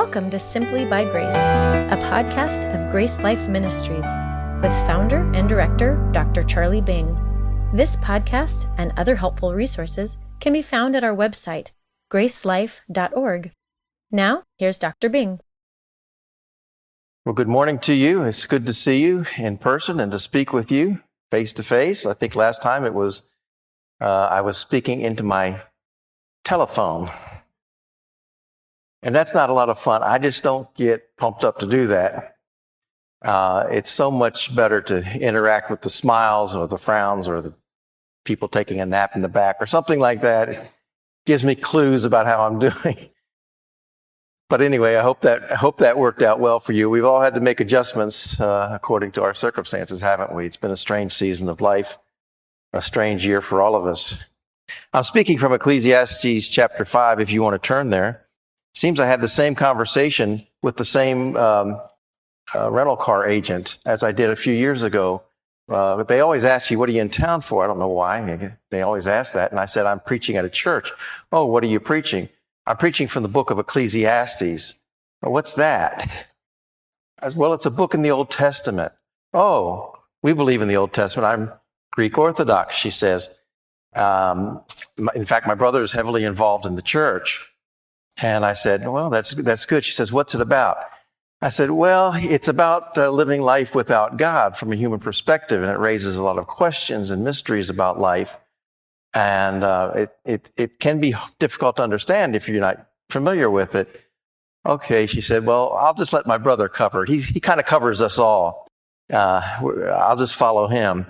Welcome to Simply by Grace, a podcast of Grace Life Ministries with founder and director Dr. Charlie Bing. This podcast and other helpful resources can be found at our website, gracelife.org. Now, here's Dr. Bing. Well, good morning to you. It's good to see you in person and to speak with you face to face. I think last time it was I was speaking into my telephone. And that's not a lot of fun. I just don't get pumped up to do that. It's so much better to interact with the smiles or the frowns or the people taking a nap in the back or something like that. It gives me clues about how I'm doing. But anyway, I hope that worked out well for you. We've all had to make adjustments according to our circumstances, haven't we? It's been a strange season of life, a strange year for all of us. I'm speaking from Ecclesiastes chapter 5, if you want to turn there. Seems I had the same conversation with the same rental car agent as I did a few years ago. But they always ask you, what are you in town for? I don't know why. They always ask that. And I said, I'm preaching at a church. Oh, what are you preaching? I'm preaching from the book of Ecclesiastes. Well, what's that? As well, it's a book in the Old Testament. Oh, we believe in the Old Testament. I'm Greek Orthodox, she says. In fact, my brother is heavily involved in the church. And I said, well, that's good. She says, what's it about? I said, well, it's about living life without God from a human perspective. And it raises a lot of questions and mysteries about life. And it can be difficult to understand if you're not familiar with it. Okay, she said, well, I'll just let my brother cover it. He kind of covers us all. I'll just follow him.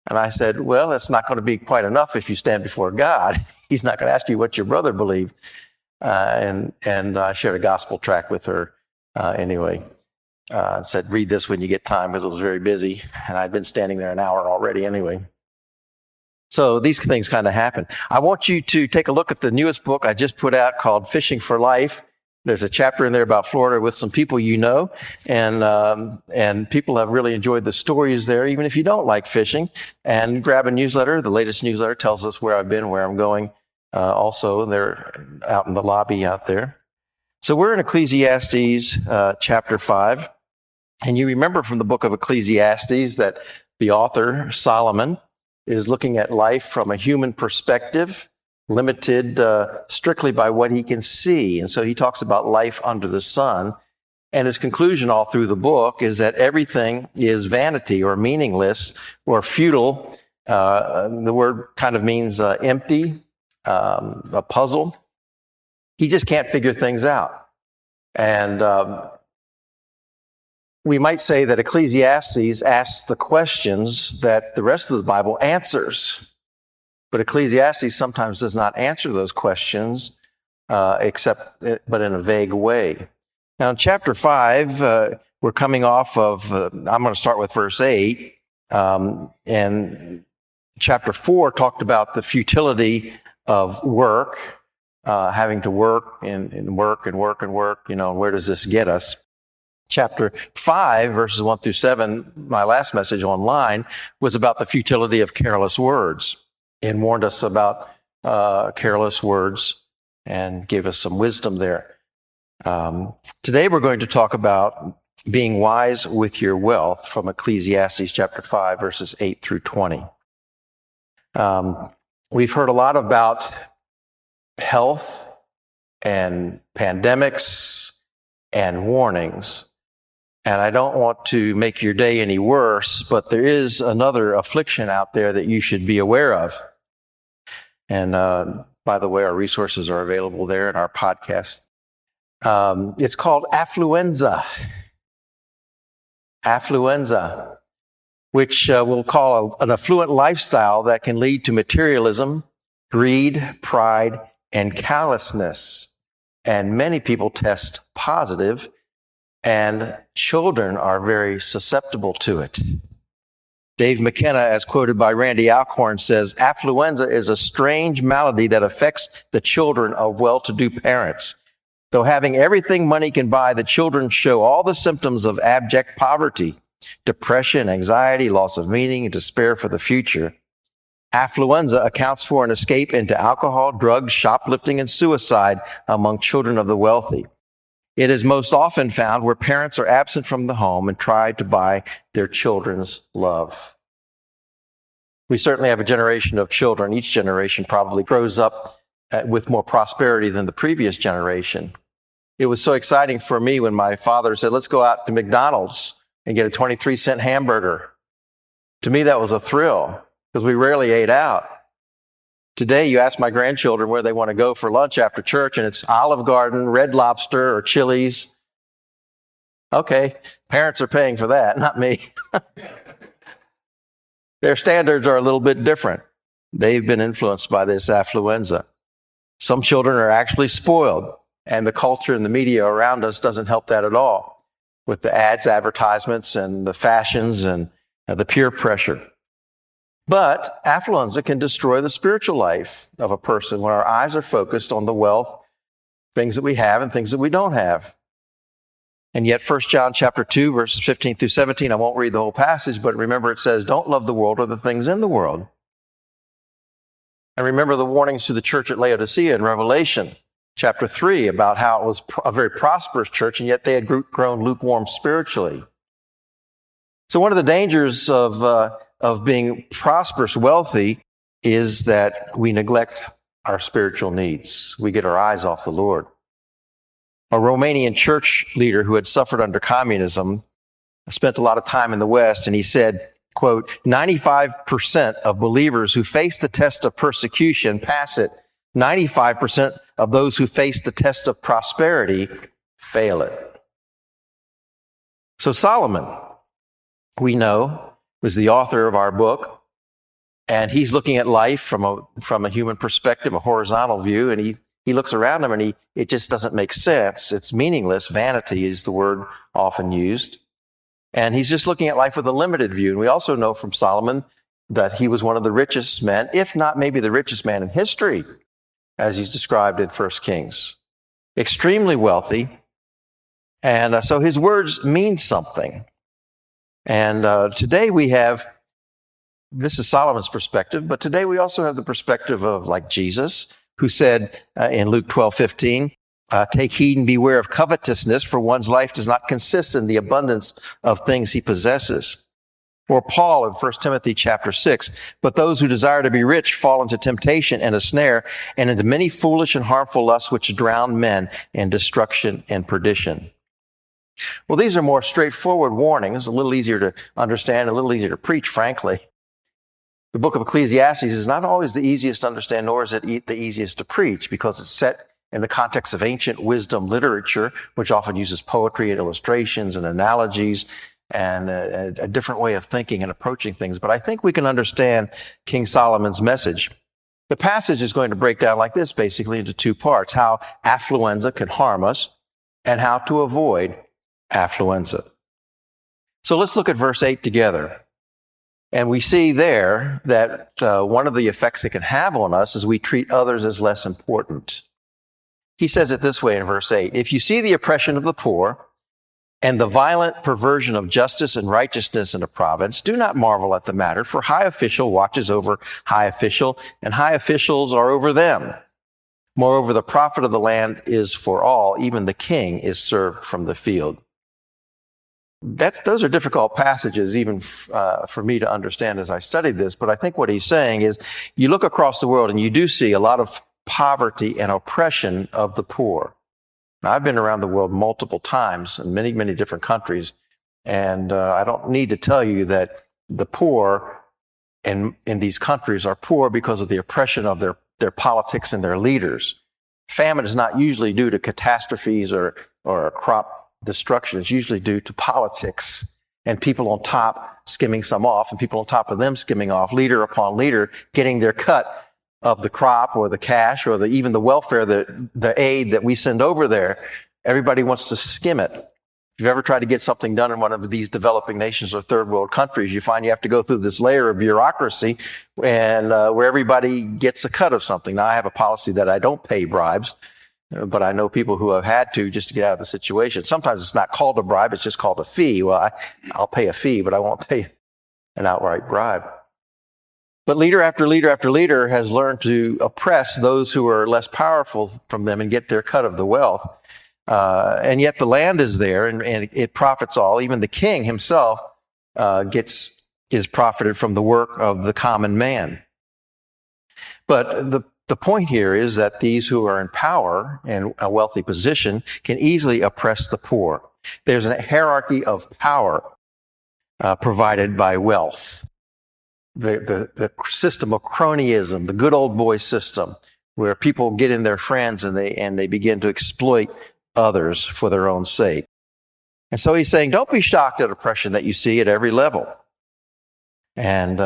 And I said, well, it's not going to be quite enough if you stand before God. He's not going to ask you what your brother believed. And I shared a gospel tract with her anyway. Said, read this when you get time, because it was very busy. And I'd been standing there an hour already anyway. So these things kind of happen. I want you to take a look at the newest book I just put out called Fishing for Life. There's a chapter in there about Florida with some people you know. And people have really enjoyed the stories there, even if you don't like fishing. And grab a newsletter. The latest newsletter tells us where I've been, where I'm going. Also, they're out in the lobby out there. So we're in Ecclesiastes chapter 5. And you remember from the book of Ecclesiastes that the author, Solomon, is looking at life from a human perspective, limited strictly by what he can see. And so he talks about life under the sun. And his conclusion all through the book is that everything is vanity or meaningless or futile. The word kind of means empty. A puzzle. He just can't figure things out. And we might say that Ecclesiastes asks the questions that the rest of the Bible answers. But Ecclesiastes sometimes does not answer those questions, but in a vague way. Now in chapter 5, we're coming off of, I'm going to start with verse 8. And chapter 4 talked about the futility of work, having to work and work. Where does this get us? Chapter 5, verses 1 through 7, my last message online, was about the futility of careless words and warned us about careless words and gave us some wisdom there. Today we're going to talk about being wise with your wealth from Ecclesiastes chapter 5, verses 8 through 20. We've heard a lot about health and pandemics and warnings. And I don't want to make your day any worse, but there is another affliction out there that you should be aware of. And by the way, our resources are available there in our podcast. It's called affluenza. Affluenza, which we'll call an affluent lifestyle that can lead to materialism, greed, pride, and callousness. And many people test positive, and children are very susceptible to it. Dave McKenna, as quoted by Randy Alcorn, says, affluenza is a strange malady that affects the children of well-to-do parents. Though having everything money can buy, the children show all the symptoms of abject poverty. Depression, anxiety, loss of meaning, and despair for the future. Affluenza accounts for an escape into alcohol, drugs, shoplifting, and suicide among children of the wealthy. It is most often found where parents are absent from the home and try to buy their children's love. We certainly have a generation of children. Each generation probably grows up with more prosperity than the previous generation. It was so exciting for me when my father said, let's go out to McDonald's and get a 23-cent hamburger. To me, that was a thrill because we rarely ate out. Today, you ask my grandchildren where they want to go for lunch after church, and it's Olive Garden, Red Lobster, or Chili's. Okay, parents are paying for that, not me. Their standards are a little bit different. They've been influenced by this affluenza. Some children are actually spoiled, and the culture and the media around us doesn't help that at all, with the ads, advertisements, and the fashions, and the peer pressure. But affluenza can destroy the spiritual life of a person when our eyes are focused on the wealth, things that we have and things that we don't have. And yet 1 John chapter 2, verses 15 through 17, I won't read the whole passage, but remember it says, don't love the world or the things in the world. And remember the warnings to the church at Laodicea in Revelation chapter 3 about how it was a very prosperous church, and yet they had grown lukewarm spiritually. So one of the dangers of being prosperous, wealthy, is that we neglect our spiritual needs. We get our eyes off the Lord. A Romanian church leader who had suffered under communism spent a lot of time in the West, and he said, quote, 95% of believers who face the test of persecution pass it. 95% of those who face the test of prosperity fail it. So Solomon, we know, was the author of our book, and he's looking at life from a human perspective, a horizontal view, and he looks around him and it just doesn't make sense. It's meaningless. Vanity is the word often used. And he's just looking at life with a limited view. And we also know from Solomon that he was one of the richest men, if not maybe the richest man in history, as he's described in 1 Kings. Extremely wealthy. And so his words mean something. And today we have, this is Solomon's perspective, but today we also have the perspective of like Jesus, who said in Luke 12:15, take heed and beware of covetousness, for one's life does not consist in the abundance of things he possesses. Or Paul in 1 Timothy chapter 6, but those who desire to be rich fall into temptation and a snare, and into many foolish and harmful lusts which drown men in destruction and perdition. Well, these are more straightforward warnings, a little easier to understand, a little easier to preach, frankly. The book of Ecclesiastes is not always the easiest to understand, nor is it the easiest to preach, because it's set in the context of ancient wisdom literature, which often uses poetry and illustrations and analogies and a different way of thinking and approaching things. But I think we can understand King Solomon's message. The passage is going to break down like this, basically into two parts: how affluenza can harm us and how to avoid affluenza. So let's look at verse 8 together. And we see there that one of the effects it can have on us is we treat others as less important. He says it this way in verse 8, if you see the oppression of the poor and the violent perversion of justice and righteousness in a province, do not marvel at the matter, for high official watches over high official, and high officials are over them. Moreover, the profit of the land is for all, even the king is served from the field. Those are difficult passages even for me to understand as I studied this, but I think what he's saying is you look across the world and you do see a lot of poverty and oppression of the poor. Now, I've been around the world multiple times in many, many different countries, and I don't need to tell you that the poor in these countries are poor because of the oppression of their politics and their leaders. Famine is not usually due to catastrophes or crop destruction. Is usually due to politics and people on top skimming some off and people on top of them skimming off, leader upon leader, getting their cut of the crop or the cash or even the welfare, the aid that we send over there. Everybody wants to skim it. If you've ever tried to get something done in one of these developing nations or third world countries, you find you have to go through this layer of bureaucracy and where everybody gets a cut of something. Now, I have a policy that I don't pay bribes, but I know people who have had to just to get out of the situation. Sometimes it's not called a bribe, it's just called a fee. Well, I'll pay a fee, but I won't pay an outright bribe. But leader after leader after leader has learned to oppress those who are less powerful from them and get their cut of the wealth. And yet the land is there, and it profits all. Even the king himself is profited from the work of the common man. But the point here is that these who are in power and a wealthy position can easily oppress the poor. There's a hierarchy of power provided by wealth. The system of cronyism, the good old boy system, where people get in their friends and they begin to exploit others for their own sake. And so he's saying, don't be shocked at oppression that you see at every level. And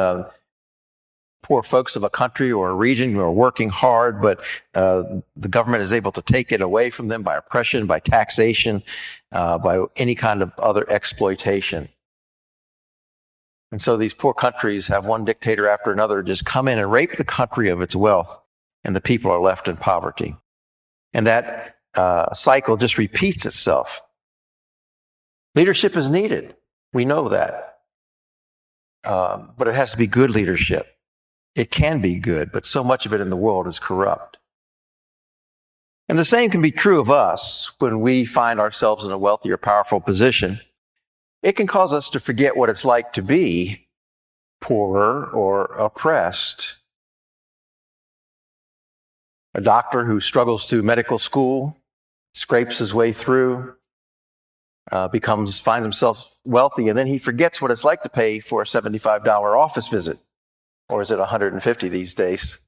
poor folks of a country or a region who are working hard, but the government is able to take it away from them by oppression, by taxation, by any kind of other exploitation. And so these poor countries have one dictator after another just come in and rape the country of its wealth, and the people are left in poverty. And that cycle just repeats itself. Leadership is needed. We know that. But it has to be good leadership. It can be good, but so much of it in the world is corrupt. And the same can be true of us when we find ourselves in a wealthy or powerful position. It can cause us to forget what it's like to be poorer or oppressed. A doctor who struggles through medical school, scrapes his way through, finds himself wealthy, and then he forgets what it's like to pay for a $75 office visit. Or is it $150 these days?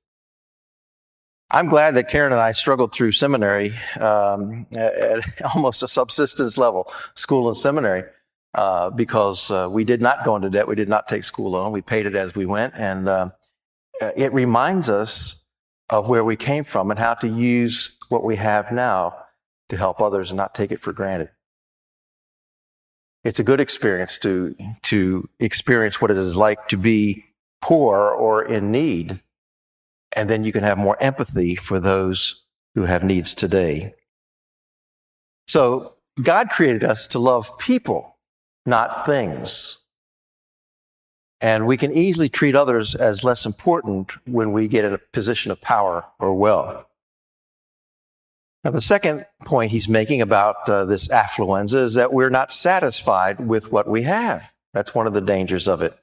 I'm glad that Karen and I struggled through seminary at almost a subsistence level, school and seminary, because we did not go into debt. We did not take school loan. We paid it as we went. And it reminds us of where we came from and how to use what we have now to help others and not take it for granted. It's a good experience to experience what it is like to be poor or in need, and then you can have more empathy for those who have needs today. So God created us to love people, not things. And we can easily treat others as less important when we get in a position of power or wealth. Now, the second point he's making about this affluenza is that we're not satisfied with what we have. That's one of the dangers of it.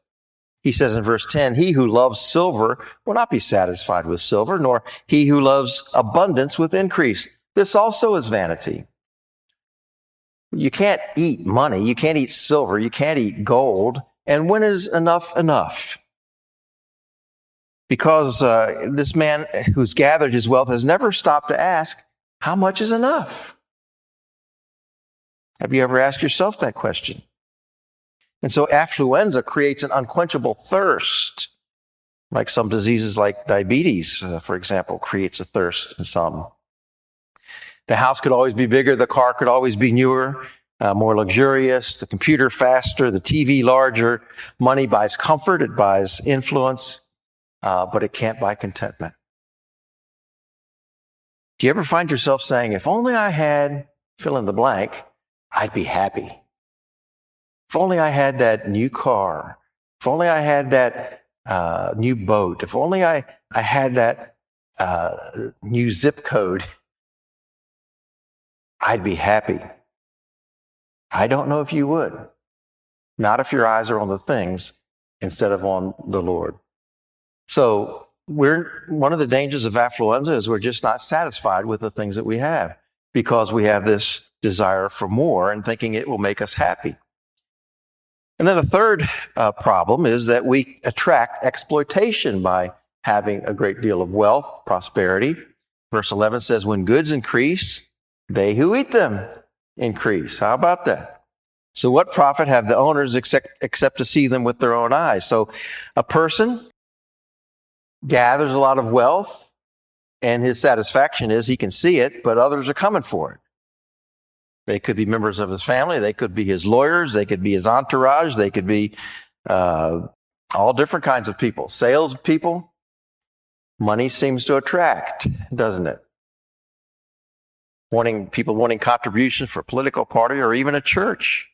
He says in verse 10, he who loves silver will not be satisfied with silver, nor he who loves abundance with increase. This also is vanity. You can't eat money. You can't eat silver. You can't eat gold. And when is enough enough? Because this man who's gathered his wealth has never stopped to ask, how much is enough? Have you ever asked yourself that question? And so affluenza creates an unquenchable thirst, like some diseases like diabetes, for example, creates a thirst in some. The house could always be bigger. The car could always be newer, more luxurious, the computer faster, the TV larger. Money buys comfort. It buys influence, but it can't buy contentment. Do you ever find yourself saying, if only I had fill in the blank, I'd be happy? If only I had that new car. If only I had that new boat. If only I had that new zip code, I'd be happy. I don't know if you would. Not if your eyes are on the things instead of on the Lord. So one of the dangers of affluenza is we're just not satisfied with the things that we have because we have this desire for more and thinking it will make us happy. And then the third problem is that we attract exploitation by having a great deal of wealth, prosperity. Verse 11 says, when goods increase, they who eat them increase. How about that? So what profit have the owners except to see them with their own eyes? So a person gathers a lot of wealth, and his satisfaction is he can see it, but others are coming for it. They could be members of his family. They could be his lawyers. They could be his entourage. They could be all different kinds of people. Salespeople. Money seems to attract, doesn't it? People wanting contributions for a political party or even a church.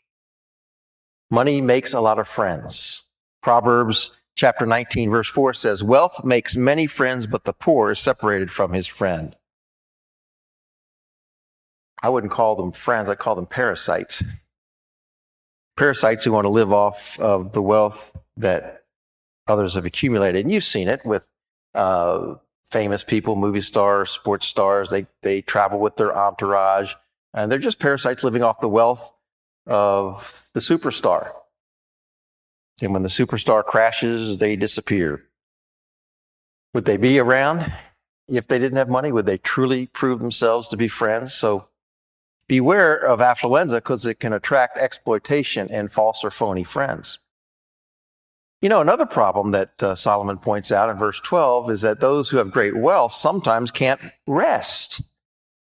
Money makes a lot of friends. Proverbs chapter 19, verse 4 says, wealth makes many friends, but the poor is separated from his friend. I wouldn't call them friends, I call them parasites. Parasites who want to live off of the wealth that others have accumulated. And you've seen it with famous people, movie stars, sports stars. They travel with their entourage, and they're just parasites living off the wealth of the superstar. And when the superstar crashes, they disappear. Would they be around if they didn't have money? Would they truly prove themselves to be friends? So beware of affluenza, because it can attract exploitation and false or phony friends. You know, another problem that Solomon points out in verse 12 is that those who have great wealth sometimes can't rest.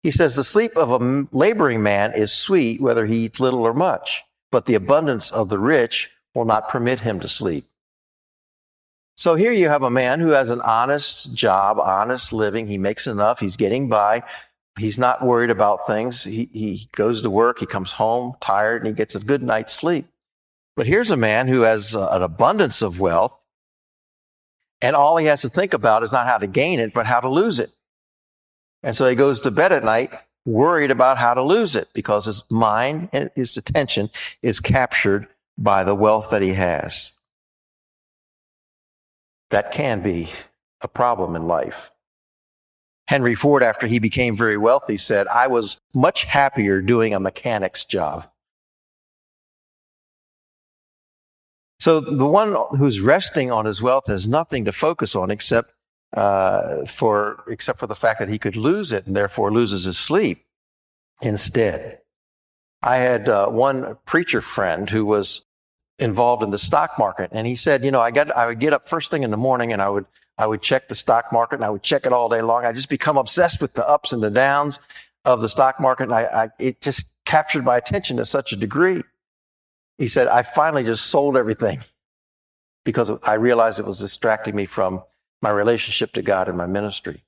He says, the sleep of a laboring man is sweet, whether he eats little or much, but the abundance of the rich will not permit him to sleep. So here you have a man who has an honest job, honest living. He makes enough. He's getting by. He's not worried about things. He goes to work. He comes home tired, and he gets a good night's sleep. But here's a man who has an abundance of wealth, and all he has to think about is not how to gain it, but how to lose it. And so he goes to bed at night worried about how to lose it, because his mind and his attention is captured by the wealth that he has. That can be a problem in life. Henry Ford, after he became very wealthy, said, I was much happier doing a mechanic's job. So the one who's resting on his wealth has nothing to focus on except for the fact that he could lose it, and therefore loses his sleep instead. I had one preacher friend who was involved in the stock market, and he said, I would get up first thing in the morning, and I would check the stock market, and I would check it all day long. I just become obsessed with the ups and the downs of the stock market, and it just captured my attention to such a degree. He said, I finally just sold everything because I realized it was distracting me from my relationship to God and my ministry.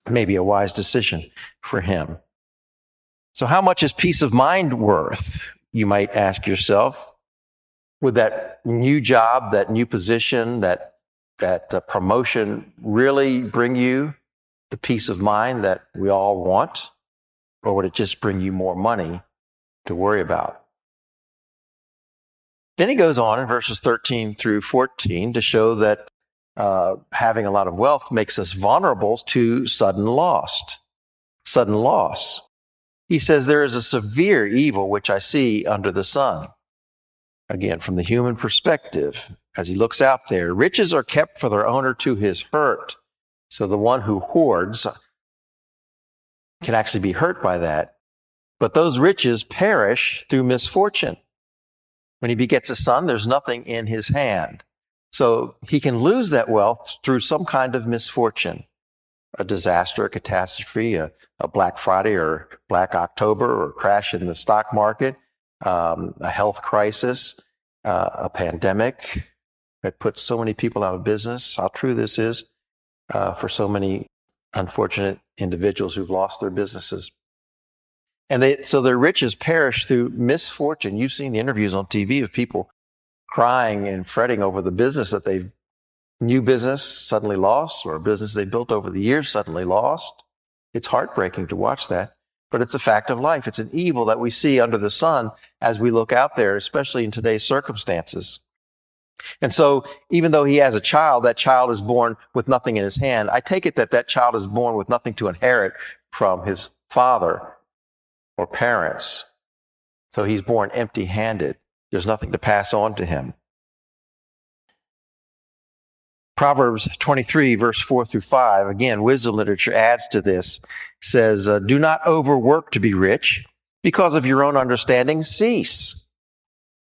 Maybe a wise decision for him. So how much is peace of mind worth? You might ask yourself. Would that new job, that new position, that promotion really bring you the peace of mind that we all want? Or would it just bring you more money to worry about? Then he goes on in verses 13 through 14 to show that having a lot of wealth makes us vulnerable to sudden loss. Sudden loss. He says, there is a severe evil which I see under the sun. Again, from the human perspective, as he looks out there, riches are kept for their owner to his hurt. So the one who hoards can actually be hurt by that. But those riches perish through misfortune. When he begets a son, there's nothing in his hand. So he can lose that wealth through some kind of misfortune, a disaster, a catastrophe, a Black Friday or Black October, or a crash in the stock market, a health crisis, a pandemic that puts so many people out of business. How true this is for so many unfortunate individuals who've lost their businesses. And so their riches perish through misfortune. You've seen the interviews on TV of people crying and fretting over the business that new business suddenly lost, or a business they built over the years suddenly lost. It's heartbreaking to watch that, but it's a fact of life. It's an evil that we see under the sun as we look out there, especially in today's circumstances. And so even though he has a child, that child is born with nothing in his hand. I take it that child is born with nothing to inherit from his father or parents. So he's born empty-handed. There's nothing to pass on to him. Proverbs 23, verse 4 through 5, again, wisdom literature adds to this, says, do not overwork to be rich. Because of your own understanding, cease.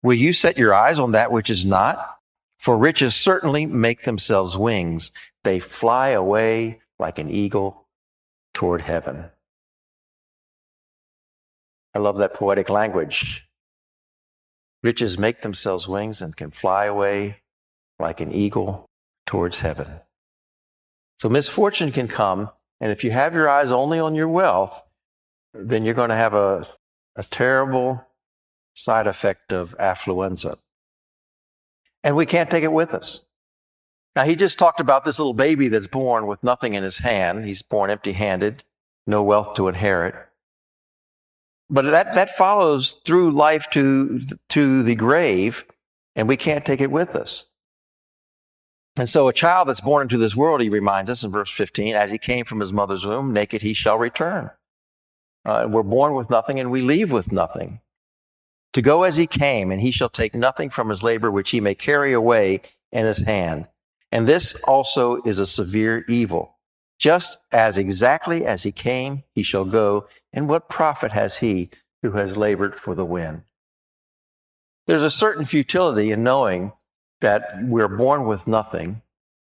Will you set your eyes on that which is not? For riches certainly make themselves wings. They fly away like an eagle toward heaven. I love that poetic language. Riches make themselves wings and can fly away like an eagle towards heaven. So misfortune can come, and if you have your eyes only on your wealth, then you're going to have a terrible side effect of affluenza. And we can't take it with us. Now, he just talked about this little baby that's born with nothing in his hand. He's born empty-handed, no wealth to inherit. But that follows through life to the grave, and we can't take it with us. And so a child that's born into this world, he reminds us in verse 15, as he came from his mother's womb, naked he shall return. We're born with nothing and we leave with nothing. To go as he came, and he shall take nothing from his labor which he may carry away in his hand. And this also is a severe evil. Just as exactly as he came, he shall go. And what profit has he who has labored for the wind? There's a certain futility in knowing that we're born with nothing.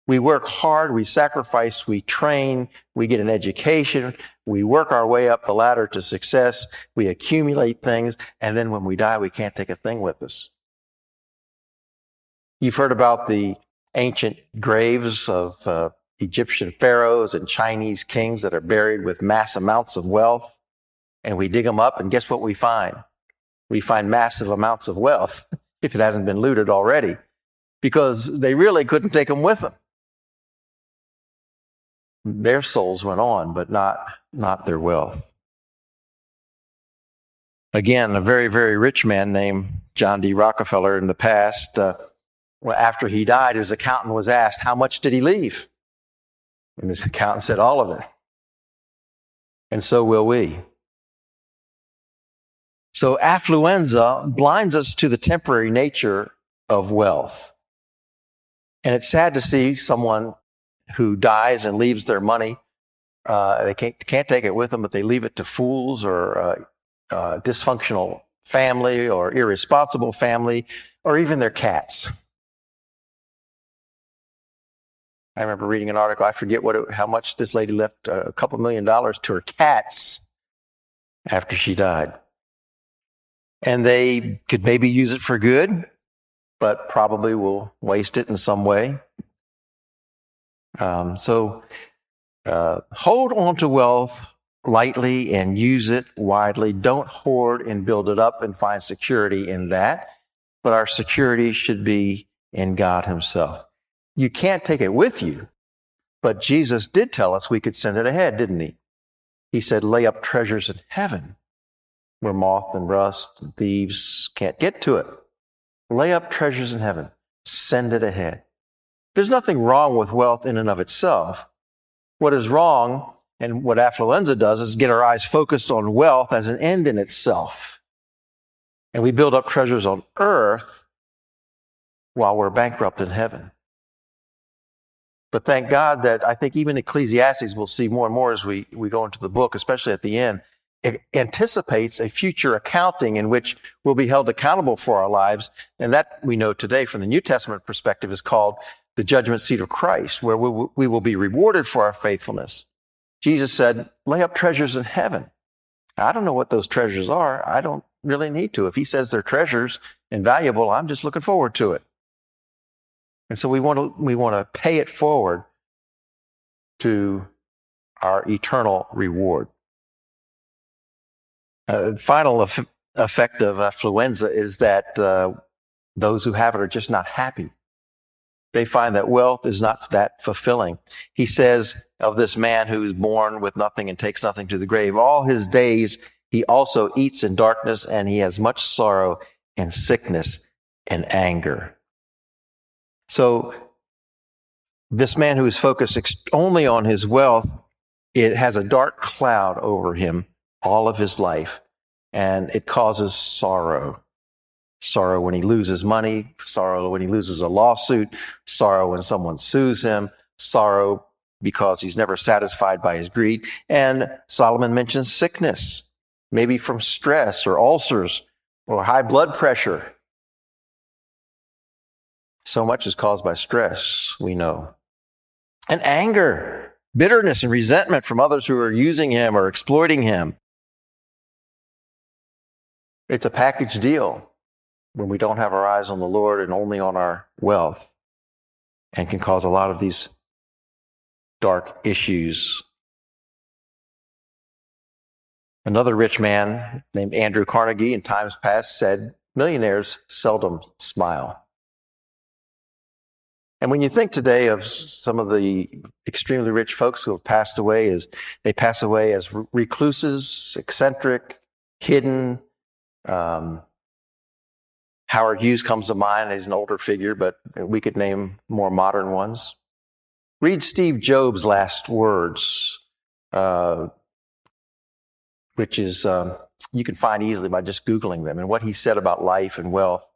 We work hard, we sacrifice, we train, we get an education, we work our way up the ladder to success, we accumulate things, and then when we die, we can't take a thing with us. You've heard about the ancient graves of Egyptian pharaohs and Chinese kings that are buried with mass amounts of wealth, and we dig them up, and guess what we find? We find massive amounts of wealth, if it hasn't been looted already, because they really couldn't take them with them. Their souls went on, but not their wealth. Again, a very, very rich man named John D. Rockefeller in the past, after he died, his accountant was asked, how much did he leave? And his accountant said, all of it. And so will we. So affluenza blinds us to the temporary nature of wealth. And it's sad to see someone who dies and leaves their money. They can't take it with them, but they leave it to fools or dysfunctional family or irresponsible family or even their cats. I remember reading an article, I forget how much this lady left, a couple $1 million to her cats after she died. And they could maybe use it for good, but probably will waste it in some way. So hold on to wealth lightly and use it widely. Don't hoard and build it up and find security in that. But our security should be in God himself. You can't take it with you, but Jesus did tell us we could send it ahead, didn't he? He said, lay up treasures in heaven where moth and rust and thieves can't get to it. Lay up treasures in heaven. Send it ahead. There's nothing wrong with wealth in and of itself. What is wrong, and what affluenza does, is get our eyes focused on wealth as an end in itself. And we build up treasures on earth while we're bankrupt in heaven. But thank God that I think even Ecclesiastes, we'll see more and more as we go into the book, especially at the end, it anticipates a future accounting in which we'll be held accountable for our lives. And that we know today from the New Testament perspective is called the judgment seat of Christ, where we will be rewarded for our faithfulness. Jesus said, lay up treasures in heaven. I don't know what those treasures are. I don't really need to. If he says they're treasures and valuable, I'm just looking forward to it. And so we want to pay it forward to our eternal reward. The final effect of affluenza is that those who have it are just not happy. They find that wealth is not that fulfilling. He says of this man who's born with nothing and takes nothing to the grave, all his days he also eats in darkness, and he has much sorrow and sickness and anger. So this man who is focused only on his wealth, it has a dark cloud over him all of his life, and it causes sorrow. Sorrow when he loses money, sorrow when he loses a lawsuit, sorrow when someone sues him, sorrow because he's never satisfied by his greed. And Solomon mentions sickness, maybe from stress or ulcers or high blood pressure. So much is caused by stress, we know. And anger, bitterness and resentment from others who are using him or exploiting him. It's a package deal when we don't have our eyes on the Lord and only on our wealth, and can cause a lot of these dark issues. Another rich man named Andrew Carnegie in times past said, millionaires seldom smile. And when you think today of some of the extremely rich folks who have passed away, they pass away as recluses, eccentric, hidden. Howard Hughes comes to mind. He's an older figure, but we could name more modern ones. Read Steve Jobs' last words, which is you can find easily by just Googling them, and what he said about life and wealth.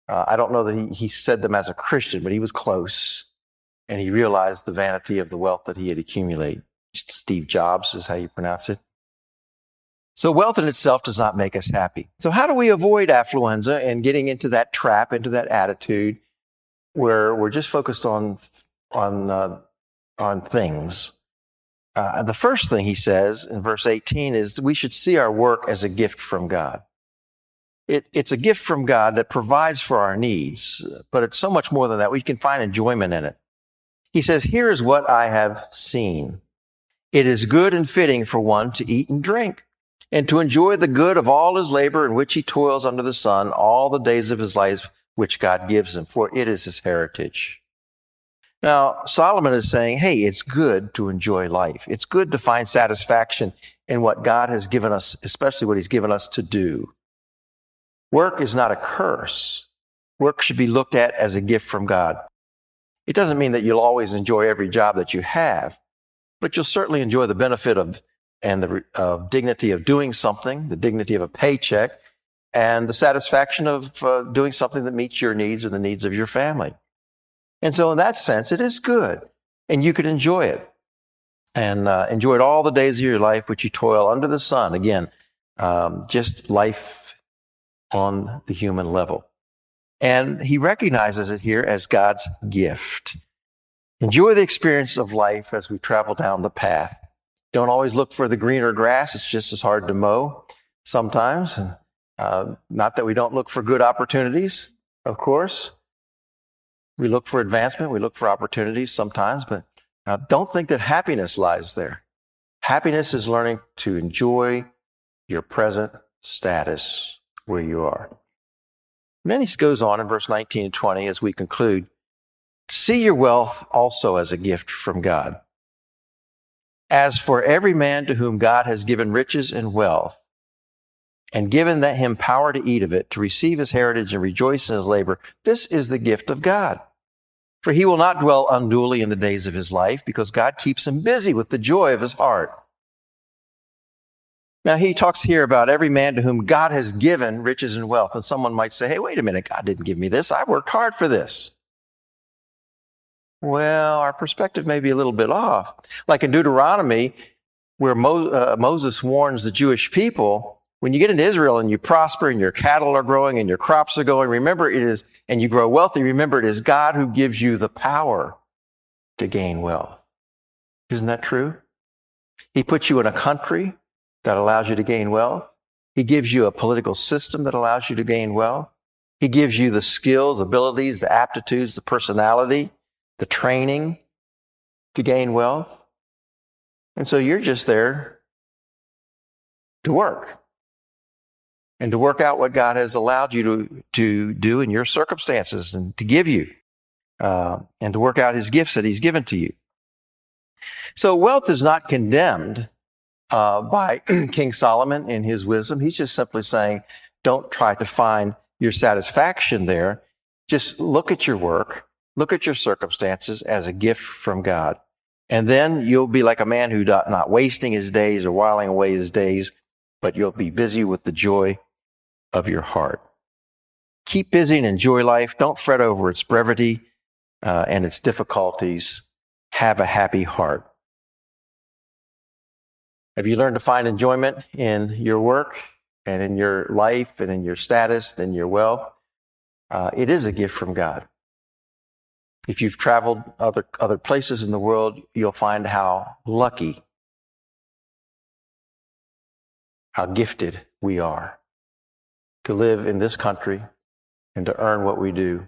I don't know that he said them as a Christian, but he was close, and he realized the vanity of the wealth that he had accumulated. Steve Jobs is how you pronounce it. So wealth in itself does not make us happy. So how do we avoid affluenza and getting into that trap, into that attitude where we're just focused on things? The first thing he says in verse 18 is that we should see our work as a gift from God. It's a gift from God that provides for our needs, but it's so much more than that. We can find enjoyment in it. He says, "Here is what I have seen. It is good and fitting for one to eat and drink, and to enjoy the good of all his labor in which he toils under the sun all the days of his life which God gives him, for it is his heritage." Now, Solomon is saying, hey, it's good to enjoy life. It's good to find satisfaction in what God has given us, especially what he's given us to do. Work is not a curse. Work should be looked at as a gift from God. It doesn't mean that you'll always enjoy every job that you have, but you'll certainly enjoy the benefit of and the dignity of doing something, the dignity of a paycheck, and the satisfaction of doing something that meets your needs or the needs of your family. And so in that sense, it is good, and you could enjoy it, and enjoy it all the days of your life which you toil under the sun. Again, just life on the human level. And he recognizes it here as God's gift. Enjoy the experience of life as we travel down the path. Don't always look for the greener grass. It's just as hard to mow sometimes. Not that we don't look for good opportunities, of course. We look for advancement. We look for opportunities sometimes, but don't think that happiness lies there. Happiness is learning to enjoy your present status where you are. And then he goes on in verse 19 and 20 as we conclude, see your wealth also as a gift from God. As for every man to whom God has given riches and wealth, and given that him power to eat of it, to receive his heritage and rejoice in his labor, this is the gift of God. For he will not dwell unduly in the days of his life, because God keeps him busy with the joy of his heart. Now, he talks here about every man to whom God has given riches and wealth. And someone might say, hey, wait a minute, God didn't give me this. I worked hard for this. Well, our perspective may be a little bit off. Like in Deuteronomy, where Moses warns the Jewish people, when you get into Israel and you prosper and your cattle are growing and your crops are going, remember it is, and you grow wealthy, remember it is God who gives you the power to gain wealth. Isn't that true? He puts you in a country that allows you to gain wealth. He gives you a political system that allows you to gain wealth. He gives you the skills, abilities, the aptitudes, the personality, the training to gain wealth. And so you're just there to work and to work out what God has allowed you to do in your circumstances and to give you, and to work out his gifts that he's given to you. So wealth is not condemned by King Solomon in his wisdom. He's just simply saying, don't try to find your satisfaction there. Just look at your work, look at your circumstances as a gift from God. And then you'll be like a man who's not wasting his days or whiling away his days, but you'll be busy with the joy of your heart. Keep busy and enjoy life. Don't fret over its brevity and its difficulties. Have a happy heart. Have you learned to find enjoyment in your work and in your life and in your status and your wealth? It is a gift from God. If you've traveled other places in the world, you'll find how lucky, how gifted we are to live in this country and to earn what we do.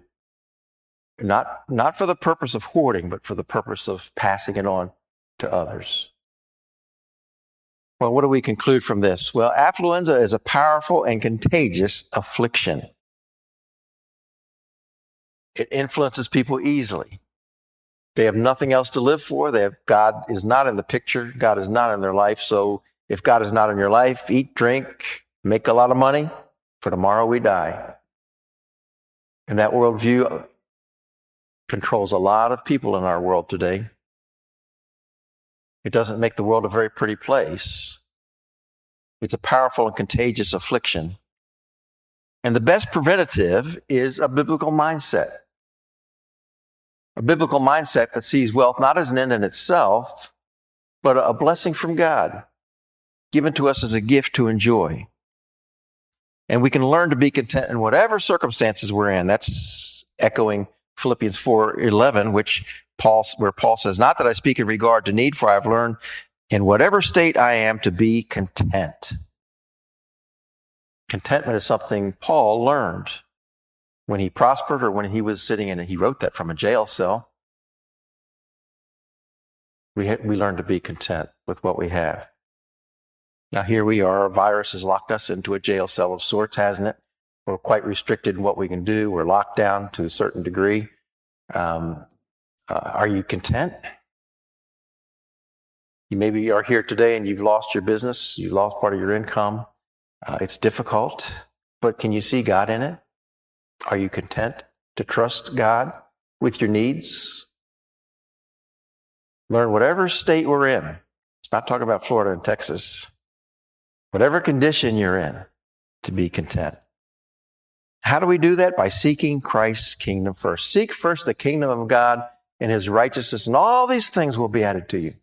Not for the purpose of hoarding, but for the purpose of passing it on to others. Well, what do we conclude from this? Well, affluenza is a powerful and contagious affliction. It influences people easily. They have nothing else to live for. God is not in the picture. God is not in their life. So if God is not in your life, eat, drink, make a lot of money, for tomorrow we die. And that worldview controls a lot of people in our world today. It doesn't make the world a very pretty place. It's a powerful and contagious affliction. And the best preventative is a biblical mindset. A biblical mindset that sees wealth not as an end in itself, but a blessing from God, given to us as a gift to enjoy. And we can learn to be content in whatever circumstances we're in. That's echoing Philippians 4:11, where Paul says, "Not that I speak in regard to need, for I have learned in whatever state I am to be content." Contentment is something Paul learned when he prospered or when he was sitting in, he wrote that from a jail cell. We learn to be content with what we have. Now here we are, a virus has locked us into a jail cell of sorts, hasn't it? We're quite restricted in what we can do. We're locked down to a certain degree. Are you content? You maybe are here today and you've lost your business, you lost part of your income. It's difficult, but can you see God in it? Are you content to trust God with your needs? Learn whatever state we're in. It's not talking about Florida and Texas. Whatever condition you're in, to be content. How do we do that? By seeking Christ's kingdom first. Seek first the kingdom of God and his righteousness, and all these things will be added to you.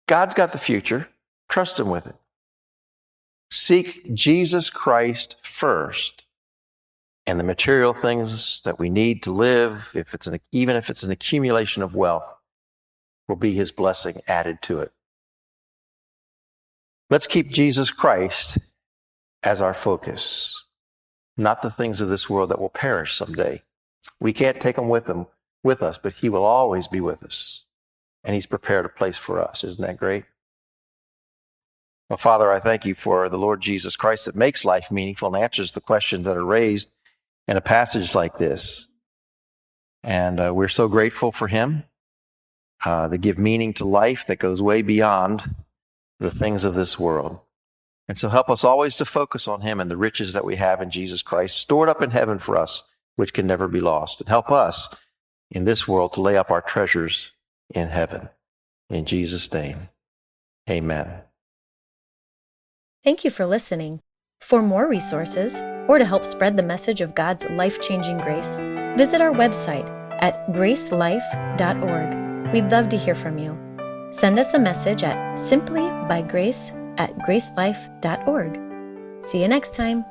God's got the future. Trust him with it. Seek Jesus Christ first, and the material things that we need to live, even if it's an accumulation of wealth, will be his blessing added to it. Let's keep Jesus Christ as our focus, not the things of this world that will perish someday. We can't take them with us, but he will always be with us. And he's prepared a place for us. Isn't that great? Well, Father, I thank you for the Lord Jesus Christ that makes life meaningful and answers the questions that are raised in a passage like this. And we're so grateful for him to give meaning to life that goes way beyond the things of this world. And so help us always to focus on him and the riches that we have in Jesus Christ, stored up in heaven for us, which can never be lost. And help us in this world to lay up our treasures in heaven. In Jesus' name, amen. Thank you for listening. For more resources, or to help spread the message of God's life-changing grace, visit our website at gracelife.org. We'd love to hear from you. Send us a message at simplybygrace@gracelife.org. See you next time.